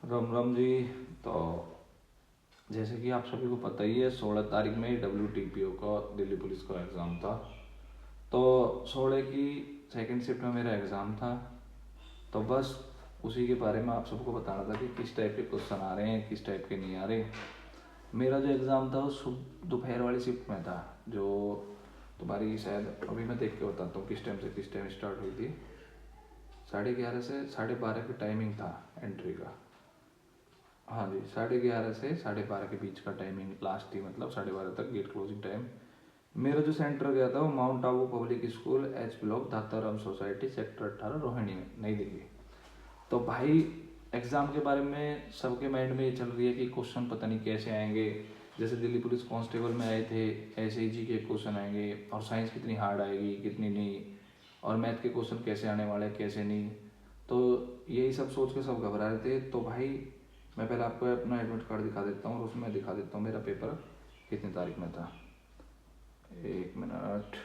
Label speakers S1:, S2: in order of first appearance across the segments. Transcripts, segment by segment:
S1: राम राम जी। तो जैसे कि आप सभी को पता ही है, 16 तारीख में WTPO का, दिल्ली पुलिस का एग्ज़ाम था। तो 16 की सेकंड शिफ्ट में मेरा एग्ज़ाम था। तो बस उसी के बारे में आप सबको बताना था कि किस टाइप के क्वेश्चन आ रहे हैं, किस टाइप के नहीं आ रहे। मेरा जो एग्ज़ाम था वो दोपहर वाली शिफ्ट में था, जो तुम्हारी शायद अभी मैं देख के बताता हूँ किस टाइम स्टार्ट हुई थी। 11:30 से 12:30 की टाइमिंग था एंट्री का। हाँ जी, 11:30 से 12:30 के बीच का टाइमिंग लास्ट थी, मतलब 12:30 तक गेट क्लोजिंग टाइम। मेरा जो सेंटर गया था वो mount Abu public school, H block, Dataram society, sector 18, Rohini में, नई दिल्ली। तो भाई एग्ज़ाम के बारे में सबके माइंड में ये चल रही है कि क्वेश्चन पता नहीं कैसे आएंगे। जैसे दिल्ली पुलिस कांस्टेबल में आए थे, ऐसे ही जी के क्वेश्चन आएंगे, और साइंस कितनी हार्ड आएगी कितनी नहीं, और मैथ के क्वेश्चन कैसे आने वाले हैं कैसे नहीं। तो यही सब सोच के सब घबरा रहे थे। तो भाई मैं पहले आपको अपना एडमिट कार्ड दिखा देता हूँ और उसमें दिखा देता हूँ मेरा पेपर कितनी तारीख में था। एक मिनट,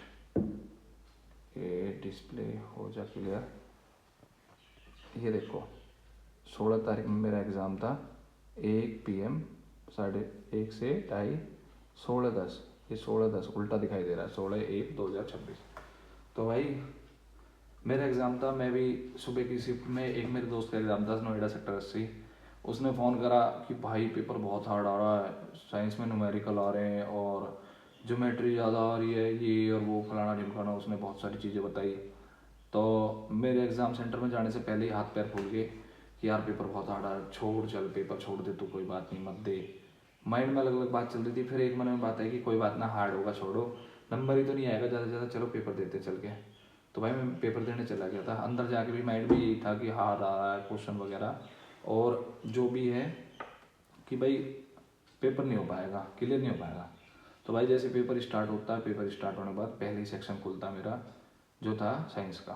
S1: ये डिस्प्ले हो जा क्लियर। ये देखो, 16 तारीख में मेरा एग्ज़ाम था, 1 PM, 1:30 से 2:30, 16:10। ये 16:10 उल्टा दिखाई दे रहा है, 16/1/2026। तो भाई मेरा एग्ज़ाम था, मैं भी सुबह की शिफ्ट में, एक मेरे दोस्त का एग्ज़ाम था नोएडा सेक्टर 80। उसने फ़ोन करा कि भाई पेपर बहुत हार्ड आ रहा है, साइंस में न्यूमेरिकल आ रहे हैं और ज्योमेट्री ज़्यादा आ रही है, ये और वो फलाना ढिमकाना, उसने बहुत सारी चीज़ें बताई। तो मेरे एग्ज़ाम सेंटर में जाने से पहले ही हाथ पैर फूल गए कि यार पेपर बहुत हार्ड आ रहा है, छोड़, चल पेपर छोड़ दे, तो कोई बात नहीं, मत दे। माइंड में अलग अलग बात चल रही थी। फिर एक मन में बात आई कि कोई बात ना, हार्ड होगा छोड़ो, नंबर ही तो नहीं आएगा ज़्यादा से ज़्यादा, चलो पेपर देते चल के। तो भाई मैं पेपर देने चला गया था। अंदर जाके भी माइंड में यही था कि हार्ड आ रहा है क्वेश्चन वगैरह, और जो भी है कि भाई पेपर नहीं हो पाएगा, क्लियर नहीं हो पाएगा। तो भाई जैसे पेपर स्टार्ट होता है, पेपर स्टार्ट होने के बाद पहले ही सेक्शन खुलता मेरा, जो था साइंस का।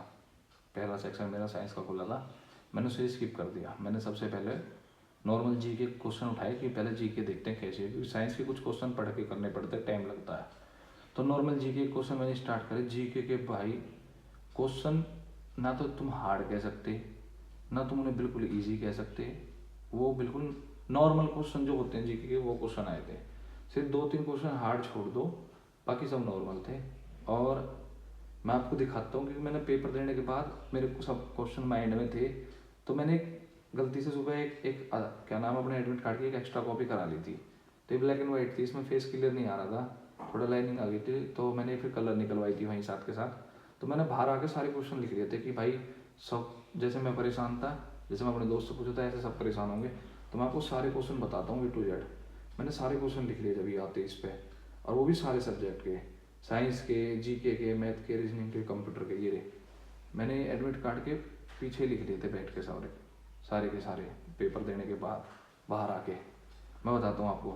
S1: पहला सेक्शन मेरा साइंस का खुला था, मैंने उसे स्किप कर दिया। मैंने सबसे पहले नॉर्मल जी के क्वेश्चन उठाए कि पहले जी के देखते हैं कैसे है, क्योंकि साइंस के कुछ क्वेश्चन पढ़ के करने पड़ते हैं, टाइम लगता है। तो नॉर्मल जी के क्वेश्चन मैंने स्टार्ट करे। जी के भाई क्वेश्चन ना तो तुम हार्ड कह सकते, ना तुम उन्हें बिल्कुल ईजी कह सकते। वो बिल्कुल नॉर्मल क्वेश्चन जो होते हैं जीके के, वो क्वेश्चन आए थे। सिर्फ 2-3 क्वेश्चन हार्ड छोड़ दो, बाकी सब नॉर्मल थे। और मैं आपको दिखाता हूँ, क्योंकि मैंने पेपर देने के बाद मेरे को सब क्वेश्चन माइंड में थे। तो मैंने गलती से सुबह क्या नाम, अपने एडमिट कार्ड की एक एक्स्ट्रा कॉपी करा ली थी। तो ये ब्लैक एंड वाइट थी, इसमें फेस क्लियर नहीं आ रहा था, थोड़ा लाइनिंग आ गई थी। तो मैंने फिर कलर निकलवाई थी वहीं साथ के साथ। तो मैंने बाहर आके सारे क्वेश्चन लिख लिए थे कि भाई सब, जैसे मैं परेशान था, जैसे मैं अपने दोस्त से पूछा था, ऐसे सब परेशान होंगे। तो मैं आपको सारे क्वेश्चन बताता हूँ A to Z। मैंने सारे क्वेश्चन लिख लिए जब ये आते इस पे, और वो भी सारे सब्जेक्ट के, साइंस के, जीके के, मैथ के, रीजनिंग के, कंप्यूटर के। ये रे मैंने एडमिट कार्ड के पीछे लिख लिए थे बैठ के सारे, सारे के सारे पेपर देने के बाद बाहर आके। मैं बताता हूँ आपको।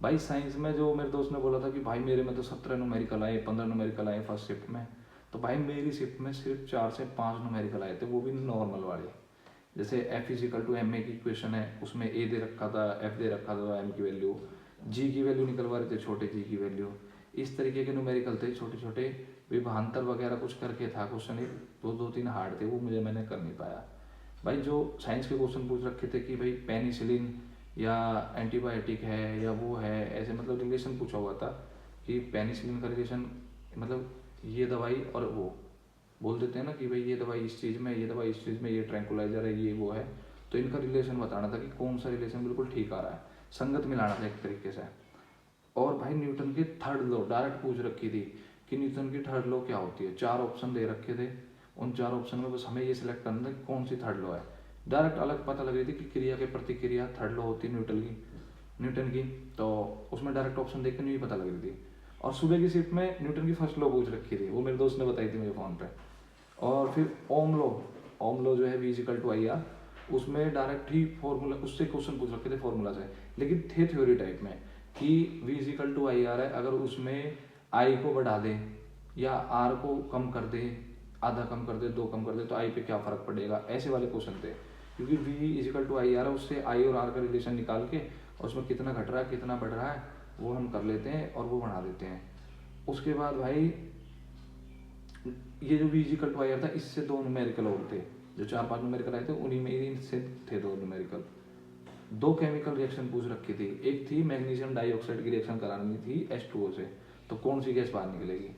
S1: भाई साइंस में जो मेरे दोस्त ने बोला था कि भाई मेरे में तो 17 न्यूमेरिकल आए, 15 न्यूमेरिकल आए फर्स्ट शिफ्ट में। तो भाई मेरी शिफ्ट में सिर्फ 4 से 5 न्यूमेरिकल आए थे, वो भी नॉर्मल वाले। जैसे F=ma की इक्वेशन है, उसमें A दे रखा था, F दे रखा था, M की वैल्यू, G की वैल्यू निकलवा रहे थे, छोटे G की वैल्यू। इस तरीके के न्यूमेरिकल थे छोटे छोटे। विभांतर वगैरह कुछ करके था क्वेश्चन, एक दो तीन हार्ड थे, वो मैंने कर नहीं पाया। भाई जो साइंस के क्वेश्चन पूछ रखे थे कि भाई पेनिसिलिन या एंटीबायोटिक है या वो है, ऐसे मतलब रिलेशन पूछा हुआ था कि पेनिसिलिन का रिलेशन, मतलब ये दवाई और वो बोल देते हैं ना कि भाई ये दवाई इस चीज़ में, ये दवाई इस चीज़ में, ये ट्रैंकुलाइजर है, ये वो है। तो इनका रिलेशन बताना था कि कौन सा रिलेशन बिल्कुल ठीक आ रहा है, संगत मिलाना था एक तरीके से। और भाई न्यूटन की थर्ड लॉ डायरेक्ट पूछ रखी थी कि न्यूटन की थर्ड लॉ क्या होती है। 4 ऑप्शन दे रखे थे, उन 4 ऑप्शन में बस हमें ये सिलेक्ट करना था कि कौन सी थर्ड लॉ है। डायरेक्ट अलग पता लग रही थी कि क्रिया के प्रतिक्रिया थर्ड लॉ होती है न्यूटन की। तो उसमें डायरेक्ट ऑप्शन देख के नहीं पता लग रही थी। और सुबह की शिफ्ट में न्यूटन की फर्स्ट लॉ पूछ रखी थी, वो मेरे दोस्त ने बताई थी मुझे फ़ोन पे। और फिर ओम लॉ जो है V=IR, उसमें डायरेक्ट ही फॉर्मूला, उससे क्वेश्चन पूछ रखे थे फॉर्मूला से, लेकिन थे थ्योरी टाइप में कि V=IR है, अगर उसमें आई को बढ़ा दे या आर को कम कर दे, आधा कम कर दे, 2 कम कर दे, तो आई पे क्या फ़र्क पड़ेगा, ऐसे वाले क्वेश्चन थे। क्योंकि V=IR है, उससे आई और आर का रिलेशन निकाल के, और उसमें कितना घट रहा है कितना बढ़ रहा है वो हम कर लेते हैं और वो बना देते हैं। उसके बाद भाई ये जो V=IR था, इससे 2 न्यूमेरिकल और थे, जो 4-5 न्यूमेरिकल आए थे उन्हीं में इनसे थे 2 न्यूमेरिकल। दो केमिकल रिएक्शन पूछ रखी थी, एक थी मैग्नीशियम डाइऑक्साइड की रिएक्शन करानी थी H2O से, तो कौन सी गैस बाहर निकलेगी,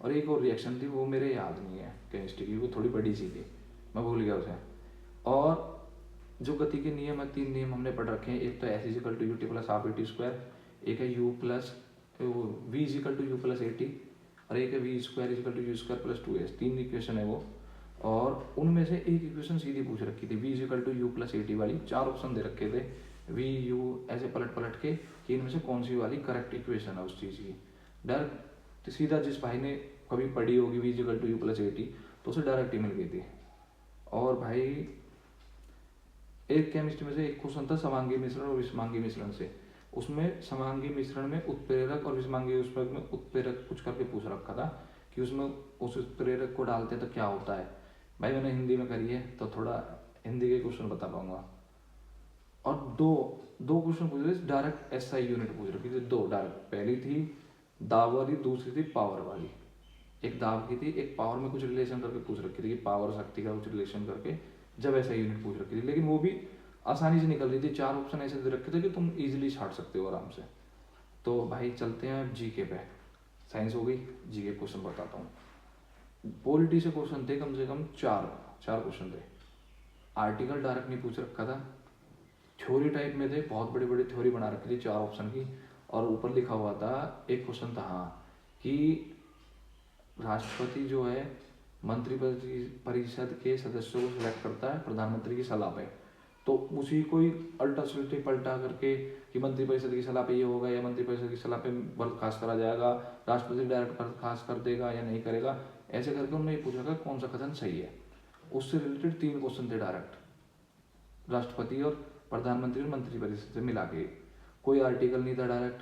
S1: और एक और रिएक्शन थी वो मेरे याद नहीं है केमिस्ट्री की, वो थोड़ी बड़ी सी थी, मैं भूल गया उसे। और जो गति के नियम है, 3 नियम हमने पढ़ रखे हैं, एक तो s equal to u t plus half a t square, एक है u plus v equal to u plus a t, और एक है v square equal to u square plus 2s, 3 equation है वो। और उनमें से एक इक्वेशन सीधी पूछ रखी थी, v equal to u plus a t वाली, 4 ऑप्शन दे रखे थे वी यू ऐसे पलट पलट के कि इनमें से कौन सी वाली करेक्ट इक्वेशन है उस चीज़ की। डायरेक्ट सीधा जिस भाई ने कभी पढ़ी होगी v equal to u plus a t, तो उसे डायरेक्ट ही मिल गई थी। और भाई एक केमिस्ट्री में से एक क्वेश्चन था समांगी मिश्रण और विषमांगी मिश्रण से, उसमें समांगी मिश्रण में उत्प्रेरक और विषमांगी मिश्रण में उत्प्रेरक कुछ करके पूछ रखा था कि उसमें उस उत्प्रेरक को डालते तो क्या होता है। भाई मैंने हिंदी में करी है तो थोड़ा हिंदी के क्वेश्चन बता पाऊंगा। और दो दो क्वेश्चन पूछ रहे डायरेक्ट SI यूनिट पूछ रखी थी, दो डायरेक्ट, पहली थी दाब वाली, दूसरी थी पावर वाली। एक दाब की थी, एक पावर में कुछ रिलेशन करके पूछ रखी थी कि पावर शक्ति का कुछ रिलेशन करके जब ऐसा यूनिट पूछ रखी थी, लेकिन वो भी आसानी से निकल रही थी, 4 ऑप्शन ऐसे दे रखे थे कि तुम इजीली छाट सकते हो आराम से। तो भाई चलते हैं जीके पे, साइंस हो गई, जीके क्वेश्चन बताता हूँ। पॉलिटी से क्वेश्चन थे कम से कम चार क्वेश्चन थे। आर्टिकल डायरेक्ट नहीं पूछ रखा था, थ्योरी टाइप में थे, बहुत बड़ी बड़ी थ्योरी बना रखी थी 4 ऑप्शन की, और ऊपर लिखा हुआ था एक क्वेश्चन था हाँ कि राष्ट्रपति जो है मंत्रिपरिषद के सदस्यों को सिलेक्ट करता है प्रधानमंत्री की सलाह पे, तो उसी को ही अल्टा सुलटी पलटा करके कि मंत्रिपरिषद की सलाह पे ये होगा या मंत्रिपरिषद की सलाह पे बर्खास्त करा जाएगा, राष्ट्रपति डायरेक्ट बर्खास्त कर देगा या नहीं करेगा, ऐसे करके उन्होंने ये पूछा कौन सा कथन सही है। उससे रिलेटेड 3 क्वेश्चन थे डायरेक्ट, राष्ट्रपति और प्रधानमंत्री और मंत्रिपरिषद से मिला के, कोई आर्टिकल नहीं था डायरेक्ट।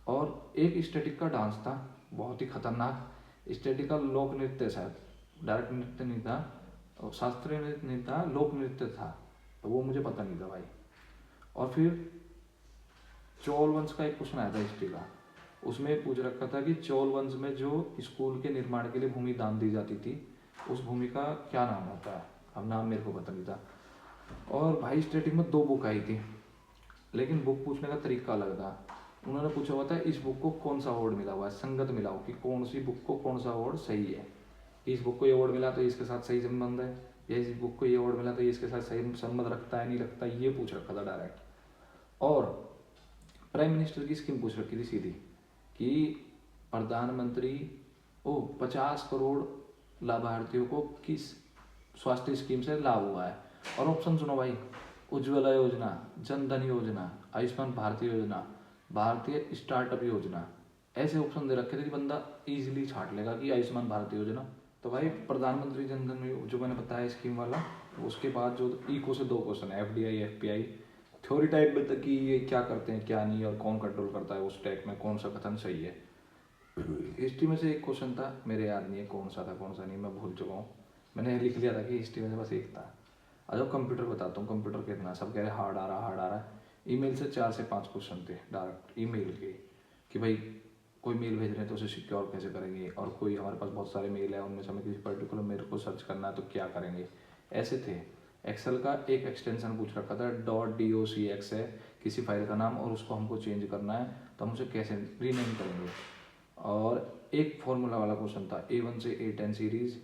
S1: और एक स्टैटिक का डांस था, बहुत ही खतरनाक, स्टैटिक का लोक नृत्य, शायद डायरेक्ट नृत्य नहीं था, और शास्त्रीय नृत्य नहीं था, लोक नृत्य था, तो वो मुझे पता नहीं था भाई। और फिर चोल वंश का एक क्वेश्चन आया था हिस्ट्री का, उसमें पूछ रखा था कि चोल वंश में जो स्कूल के निर्माण के लिए भूमि दान दी जाती थी, उस भूमि का क्या नाम होता है, अब नाम मेरे को पता नहीं था। और भाई स्टैटिक में 2 बुक आई थी, लेकिन बुक पूछने का तरीका अलग था। उन्होंने पूछा हुआ था इस बुक को कौन सा अवार्ड मिला हुआ है, संगत मिला हो कि कौन सी बुक को कौन सा अवार्ड सही है, इस बुक को ये अवार्ड मिला तो इसके साथ सही संबंध है, या इस बुक को ये अवार्ड मिला तो इसके साथ सही संबंध रखता है नहीं रखता, ये पूछ रखा था डायरेक्ट। और प्राइम मिनिस्टर की स्कीम पूछ रखी थी सीधी कि प्रधानमंत्री 50 करोड़ लाभार्थियों को किस स्वास्थ्य स्कीम से लाभ हुआ है। और ऑप्शन सुनो भाई, उज्ज्वला योजना, जन धन योजना, आयुष्मान भारत योजना, भारतीय स्टार्टअप योजना, ऐसे ऑप्शन दे रखे थे कि बंदा इजीली छाट लेगा कि आयुष्मान भारत योजना। तो भाई प्रधानमंत्री जन धन जो मैंने बताया स्कीम वाला, उसके बाद जो इको से 2 क्वेश्चन है, FDI FPI, थ्योरी टाइप में तक कि ये क्या करते हैं क्या नहीं और कौन कंट्रोल करता है उस टाइप में, कौन सा कथन सही है। हिस्ट्री में से एक क्वेश्चन था, मेरे याद नहीं है कौन सा था कौन सा नहीं, मैं भूल चुका हूँ, मैंने लिख लिया था कि हिस्ट्री में से बस एक था। आ जाओ कंप्यूटर बताता हूँ, कंप्यूटर कितना, सब कह रहे हार्ड आ रहा है। ईमेल से 4 से 5 क्वेश्चन थे डायरेक्ट ईमेल के, कि भाई कोई मेल भेज रहे हैं तो उसे सिक्योर कैसे करेंगे, और कोई हमारे पास बहुत सारे मेल है उनमें से हमें किसी पर्टिकुलर मेल को सर्च करना है तो क्या करेंगे, ऐसे थे। एक्सेल का एक एक्सटेंशन पूछ रखा था .docx है किसी फाइल का नाम, और उसको हमको चेंज करना है तो हम उसे कैसे रीनेम करेंगे। और एक फॉर्मूला वाला क्वेश्चन था, A1 से A10 सीरीज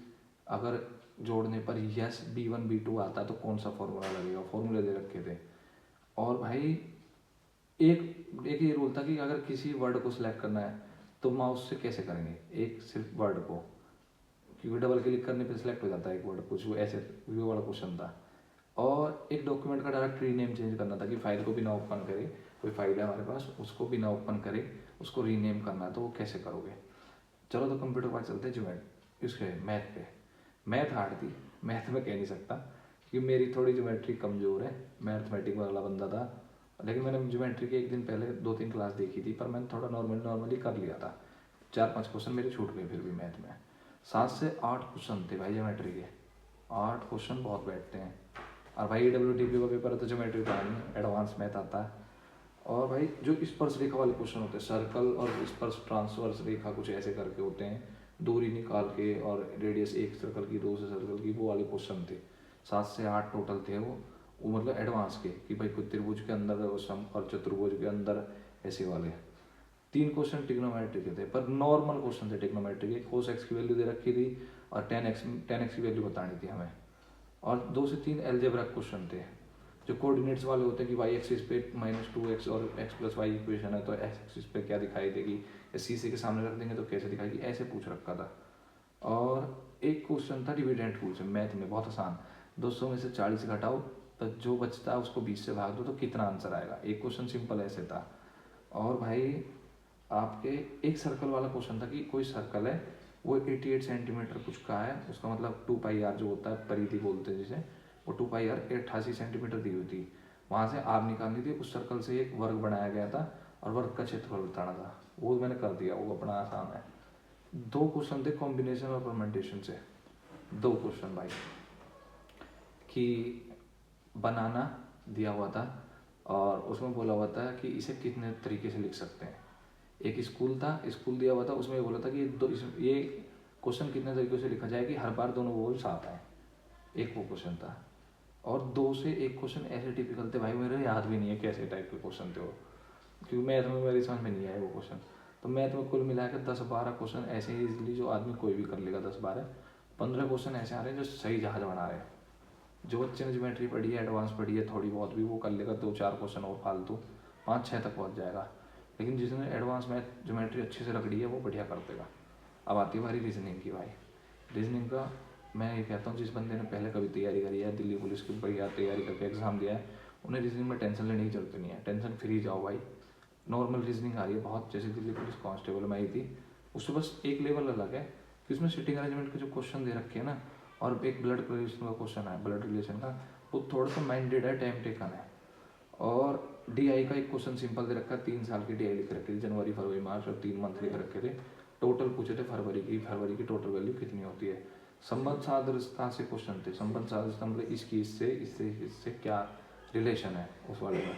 S1: अगर जोड़ने पर यस B1 B2 आता है तो कौन सा फॉर्मूला लगेगा, फॉर्मूले दे रखे थे। और भाई एक ये रूल था कि अगर किसी वर्ड को सिलेक्ट करना है तो माउस से कैसे करेंगे, एक सिर्फ वर्ड को, क्योंकि डबल क्लिक करने पे सिलेक्ट हो जाता है एक वर्ड, कुछ ऐसे वो वाला क्वेश्चन था। और एक डॉक्यूमेंट का डायरेक्ट रीनेम चेंज करना था कि फाइल को बिना ओपन करे, कोई फाइल है हमारे पास उसको बिना ओपन करे उसको रीनेम करना है तो वो कैसे करोगे। चलो तो कंप्यूटर पर चलते हैं ज्योमेट्री, इसके मैथ पे। मैथ हार्ड थी, मैथ में कह नहीं सकता क्योंकि मेरी थोड़ी ज्योमेट्री कमज़ोर है, मैथमेटिक वाला बंदा था, लेकिन मैंने ज्योमेट्री के एक दिन पहले 2-3 क्लास देखी थी, पर मैंने थोड़ा नॉर्मली कर लिया था। 4-5 क्वेश्चन मेरे छूट गए फिर भी मैथ में। 7 से 8 क्वेश्चन थे भाई ज्योमेट्री के, 8 क्वेश्चन बहुत बैठते हैं। और भाई WTP का पेपर है तो ज्योमेट्री का नहीं, एडवांस मैथ आता है। और भाई जो स्पर्श रेखा वाले क्वेश्चन होते हैं, सर्कल और स्पर्श ट्रांसवर्स रेखा कुछ ऐसे करके होते हैं, दूरी निकाल के और रेडियस एक सर्कल की 2 से सर्कल की, वो वाले क्वेश्चन थे। 7 से 8 टोटल थे वो। वो मतलब एडवांस के कि भाई कोई त्रिभुज के अंदर सम और चतुर्भुज के अंदर ऐसे वाले 3 क्वेश्चन ट्रिग्नोमेट्री के थे, पर नॉर्मल क्वेश्चन थे ट्रिग्नोमेट्री के। कोस एक्स की वैल्यू दे रखी थी और टेन एक्स की वैल्यू बतानी थी हमें, और 2 से 3 एल्जेब्रा क्वेश्चन थे जो कोऑर्डिनेट्स वाले होते हैं कि वाई एक्सिस पे -2x और x+y इक्वेशन है तो एक्स एक्सिस पे क्या दिखाई देगी, या सी के सामने रख देंगे तो कैसे दिखाएगी, ऐसे पूछ रखा था। और एक क्वेश्चन था डिविडेंड रूल से मैथ में, बहुत आसान, 200 में से 40 घटाओ तो जो बचता है उसको 20 से भाग दो तो कितना आंसर आएगा। एक क्वेश्चन सिंपल ऐसे था। और भाई आपके एक सर्कल वाला क्वेश्चन था कि कोई सर्कल है वो 88 सेंटीमीटर कुछ का है, उसका मतलब 2πr जो होता है परिधि बोलते हैं जिसे, वो 2πr 88 सेंटीमीटर दी हुई थी। वहाँ से आर निकालनी थी, उस सर्कल से एक वर्ग बनाया गया था और वर्ग का क्षेत्रफल बताना था। वो मैंने कर दिया, वो अपना आसान है। 2 क्वेश्चन थे कॉम्बिनेशन और परमेंटेशन से, 2 क्वेश्चन भाई, कि बनाना दिया हुआ था और उसमें बोला हुआ था कि इसे कितने तरीके से लिख सकते हैं। एक स्कूल था, स्कूल दिया हुआ था, उसमें बोला था कि ये क्वेश्चन कितने तरीके से लिखा जाए कि हर बार दोनों वोल साथ आए, एक वो क्वेश्चन था। और 2 से 1 क्वेश्चन ऐसे टिपिकल थे भाई, मेरे याद भी नहीं है कैसे टाइप के क्वेश्चन थे वो, क्योंकि मैथ में मेरी समझ में नहीं आया वो क्वेश्चन। तो मैथ में कुल मिलाकर 10-12 क्वेश्चन ऐसे ही इजीली जो आदमी कोई भी कर लेगा, 10-12-15 क्वेश्चन ऐसे आ रहे हैं जो सही जहाज बना रहे हैं। जो बच्चे ने ज्योमेट्री पढ़ी है, एडवांस पढ़ी है थोड़ी बहुत भी, वो कर लेगा 2-4 क्वेश्चन और फालतू 5-6 तक पहुंच जाएगा। लेकिन जिसने एडवांस मैथ ज्योमेट्री अच्छे से रख ली है वो बढ़िया कर देगा। अब आती है हमारी रीजनिंग की भाई। रीजनिंग का मैं ये कहता हूँ, जिस बंदे ने पहले कभी तैयारी करी है, दिल्ली पुलिस की बढ़िया तैयारी करके एग्जाम दिया है, उन्हें रीजनिंग में टेंशन लेने की जरूरत नहीं है। टेंशन फ्री जाओ भाई। नॉर्मल रीजनिंग आ रही है बहुत, जैसे दिल्ली पुलिस कांस्टेबल में आई थी, उससे बस एक लेवल अलग है कि उसमें सिटिंग अरेंजमेंट के जो क्वेश्चन दे रखे हैं ना, और एक ब्लड रिलेशन का क्वेश्चन है, ब्लड रिलेशन का, वो थोड़ा सा माइंडेड है, टाइम टेकन है। और DI का एक क्वेश्चन सिंपल दे रखा है, 3 साल की DI लिख रखी थी, जनवरी फरवरी मार्च, और 3 मंथ लिख रखे थे। टोटल पूछे थे फरवरी की टोटल वैल्यू कितनी होती है। संबंध सादृश्यता से क्वेश्चन थे, संबंध सादृश्यता मतलब इसकी इससे क्या रिलेशन है उस वाले में।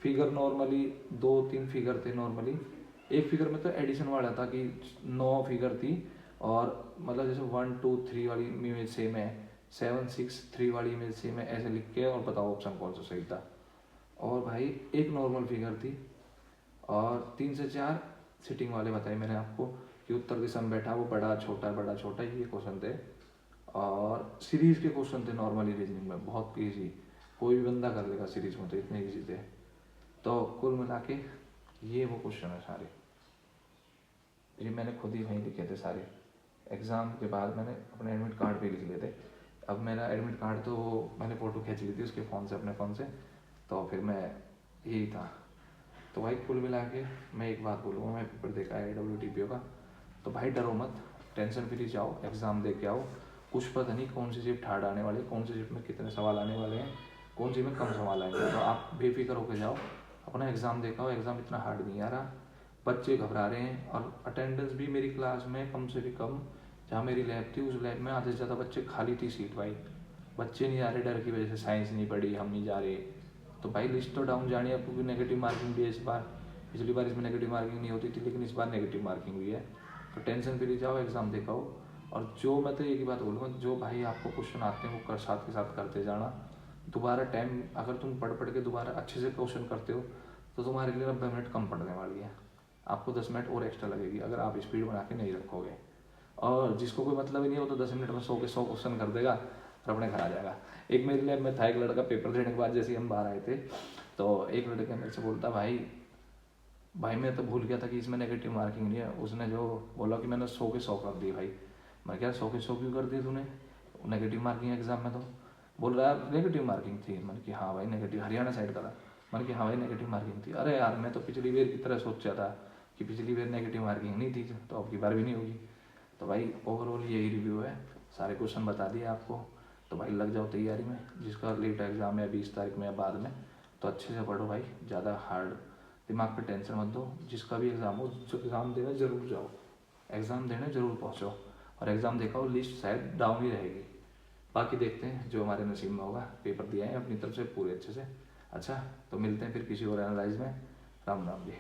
S1: फिगर नॉर्मली 2-3 फिगर थे नॉर्मली। एक फिगर में तो एडिशन वाला था कि 9 फिगर थी, और मतलब जैसे 1 2 3 वाली इमेज सेम है, 7 6 3 वाली इमेज सेम है, ऐसे लिख के और बताओ ऑप्शन कौन सा सही था। और भाई एक नॉर्मल फिगर थी, और 3 से 4 सिटिंग वाले बताए मैंने आपको कि उत्तर दिशा में बैठा वो बड़ा छोटा ये क्वेश्चन थे। और सीरीज के क्वेश्चन थे नॉर्मली रीजनिंग में, बहुत ईजी, कोई भी बंदा कर लेगा सीरीज में, तो इतने ईजी थे। तो कुल मिला के ये वो क्वेश्चन है सारे, ये मैंने खुद ही वहीं लिखे थे सारे। एग्ज़ाम के बाद मैंने अपने एडमिट कार्ड पे लिख लिए थे। अब मेरा एडमिट कार्ड तो मैंने फ़ोटो खींच ली थी उसके फ़ोन से, अपने फ़ोन से, तो फिर मैं यही था। तो भाई कुल मिला के मैं एक बात बोलूँगा, मैं पेपर देखा है WTPO का, तो भाई डरो मत, टेंशन फ्री जाओ, एग्ज़ाम दे के आओ। कुछ पता नहीं कौन सी शिफ्ट हार्ड आने वाली है, कौन सी शिफ्ट में कितने सवाल आने वाले हैं, कौन सी में कम सवाल आएंगे, तो आप बेफिक्र होकर जाओ, अपना एग्ज़ाम देखा हो। एग्ज़ाम इतना हार्ड नहीं आ रहा, बच्चे घबरा रहे हैं, और अटेंडेंस भी मेरी क्लास में कम से भी कम, जहाँ मेरी लैब थी उस लैब में आधे से ज़्यादा बच्चे, खाली थी सीट भाई, बच्चे नहीं आ रहे डर की वजह से, साइंस नहीं पढ़ी, हम नहीं जा रहे। तो भाई लिस्ट तो डाउन जानी है, क्योंकि नेगेटिव मार्किंग भी है इस बार। पिछली बार इसमें नेगेटिव मार्किंग नहीं होती थी, लेकिन इस बार नेगेटिव मार्किंग भी है। तो टेंशन फ्री जाओ, एग्ज़ाम देखा हो। और जो मैं तो एक ही बात बोलूँगा, जो भाई आपको क्वेश्चन आते हैं वो साथ के साथ करते जाना। दोबारा टाइम, अगर तुम पढ़ के दोबारा अच्छे से क्वेश्चन करते हो तो तुम्हारे लिए 90 मिनट कम पड़ने वाली है, आपको 10 मिनट और एक्स्ट्रा लगेगी अगर आप स्पीड बना के नहीं रखोगे। और जिसको कोई मतलब ही नहीं हो तो 10 मिनट में 100 के 100 क्वेश्चन कर देगा और अपने घर आ जाएगा। एक मेरी लैब में था एक लड़का, पेपर देने के बाद जैसे हम बाहर आए थे, तो एक लड़के मेरे से बोलता, भाई मैं तो भूल गया था कि इसमें नेगेटिव मार्किंग नहीं है। उसने जो बोला कि मैंने 100 के 100 कर दिए। भाई मैं क्या 100 के 100 क्यों कर दिए तूने, नेगेटिव मार्किंग एग्जाम में? तो बोल रहा है नेगेटिव मार्किंग थी। मैंने कि हाँ भाई नेगेटिव, हरियाणा साइड का था। मैंने कि हाँ भाई नेगेटिव मार्किंग थी। अरे यार मैं तो पिछली बार की तरह सोचा था कि पिछली बार नेगेटिव मार्किंग नहीं थी, तो अब की बार भी नहीं होगी। तो भाई ओवरऑल यही रिव्यू है, सारे क्वेश्चन बता दिए आपको। तो भाई लग जाओ तैयारी में, जिसका लेट एग्जाम है 20 तारीख में या बाद में, तो अच्छे से पढ़ो भाई, ज़्यादा हार्ड दिमाग पे टेंशन मत दो। जिसका भी एग्ज़ाम हो, जो एग्ज़ाम देने ज़रूर जाओ, एग्ज़ाम देने ज़रूर पहुँचो, और एग्ज़ाम देखा हो लिस्ट शायद डाउन ही रहेगी। बाकी देखते हैं जो हमारे नसीब में होगा। पेपर दिया है अपनी तरफ से पूरे अच्छे से। अच्छा तो मिलते हैं फिर किसी और एनालाइज में। राम राम जी।